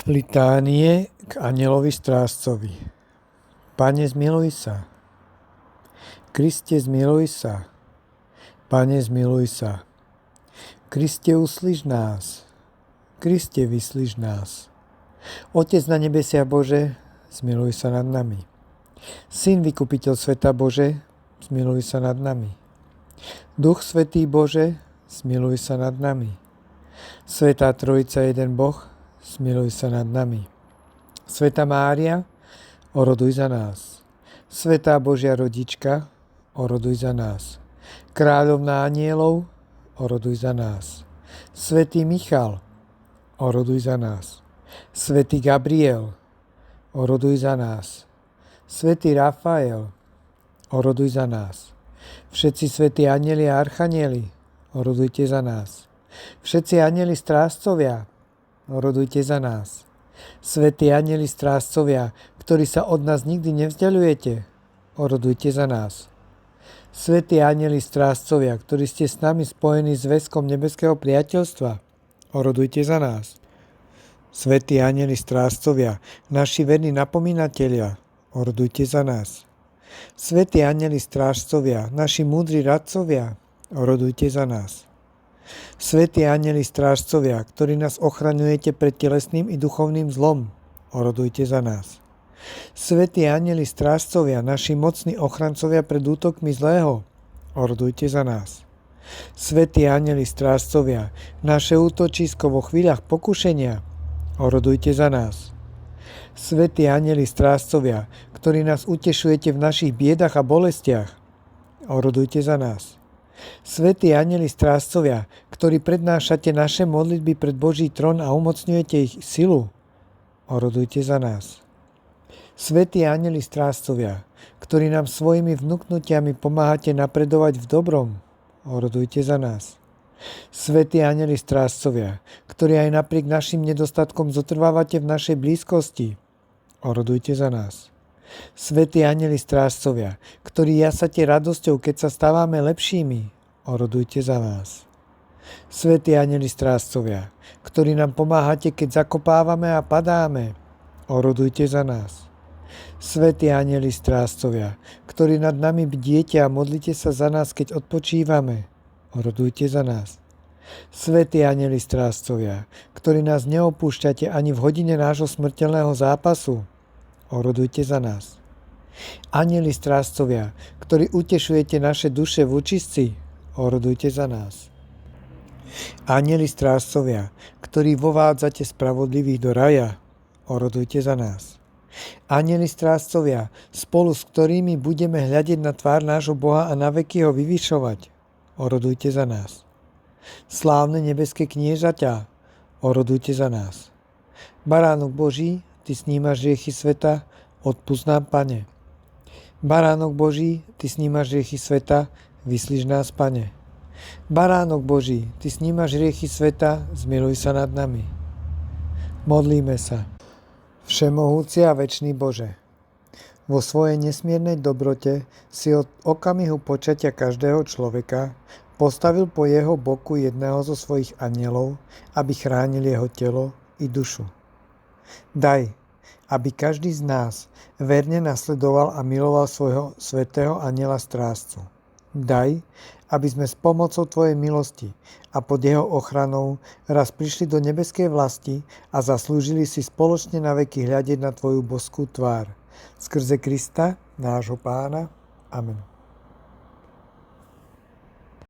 Litánie k anjelovi strážcovi. Pane, zmiluj sa. Kriste, zmiluj sa. Pane, zmiluj sa. Kriste, uslíš nás. Kriste, vyslíš nás. Otec na nebesiach Bože, zmiluj sa nad nami. Syn, vykupiteľ sveta Bože, zmiluj sa nad nami. Duch Svätý Bože, zmiluj sa nad nami. Svätá Trojica, jeden Boh, zmiluj sa nad nami. Svätá Mária, oroduj za nás. Svätá Božia rodička, oroduj za nás. Kráľovná anielov, oroduj za nás. Svätý Michal, oroduj za nás. Svätý Gabriel, oroduj za nás. Svätý Rafael, oroduj za nás. Všetci svätí anjeli a archanieli, orodujte za nás. Všetci anjeli strážcovia, orodujte za nás. Svätí anjeli strážcovia, ktorí sa od nás nikdy nevzdialujete, orodujte za nás. Svätí anjeli strážcovia, ktorí ste s nami spojení zväzkom nebeského priateľstva, orodujte za nás. Svätí anjeli strážcovia, naši verní napomínatelia, orodujte za nás. Svätí anjeli strážcovia, naši múdri radcovia, orodujte za nás. Svätí anjeli strážcovia, ktorí nás ochraňujete pred telesným i duchovným zlom, orodujte za nás. Svätí anjeli strážcovia, naši mocní ochrancovia pred útokmi zlého, orodujte za nás. Svätí anjeli strážcovia, naše útočisko vo chvíľach pokušenia, orodujte za nás. Svätí anjeli strážcovia, ktorí nás utešujete v našich biedach a bolestiach, orodujte za nás. Svätí anjeli strážcovia, ktorí prednášate naše modlitby pred Boží trón a umocňujete ich silu, orodujte za nás. Svätí anjeli strážcovia, ktorí nám svojimi vnuknutiami pomáhate napredovať v dobrom, orodujte za nás. Svätí anjeli strážcovia, ktorí aj napriek našim nedostatkom zotrvávate v našej blízkosti, orodujte za nás. Svätí anjeli strážcovia, ktorí jasate radosťou, keď sa stávame lepšími, orodujte za nás. Svätí anjeli strážcovia, ktorí nám pomáhate, keď zakopávame a padáme, orodujte za nás. Svätí anjeli strážcovia, ktorí nad nami bdiete a modlite sa za nás, keď odpočívame, orodujte za nás. Svätí anjeli strážcovia, ktorí nás neopúšťate ani v hodine nášho smrteľného zápasu, orodujte za nás. Anjeli strážcovia, ktorí utešujete naše duše v účistci, orodujte za nás. Anjeli strážcovia, ktorí vovádzate spravodlivých do raja, orodujte za nás. Anjeli strážcovia, spolu s ktorými budeme hľadiť na tvár nášho Boha a na veky ho vyvyšovať, orodujte za nás. Slávne nebeské kniežaťá, orodujte za nás. Baránok Boží, ty snímaš hriechy sveta, odpusť nám, Pane. Baránok Boží, ty snímaš hriechy sveta, vyslíš nás, Pane. Baránok Boží, ty snímaš hriechy sveta, zmiluj sa nad nami. Modlíme sa. Všemohúci a večný Bože, vo svojej nesmiernej dobrote si od okamihu počatia každého človeka postavil po jeho boku jedného zo svojich anjelov, aby chránil jeho telo i dušu. Daj, aby každý z nás verne nasledoval a miloval svojho svätého anjela strážcu. Daj, aby sme s pomocou Tvojej milosti a pod jeho ochranou raz prišli do nebeskej vlasti a zaslúžili si spoločne na veky hľadiť na Tvoju božskú tvár. Skrze Krista, nášho Pána. Amen.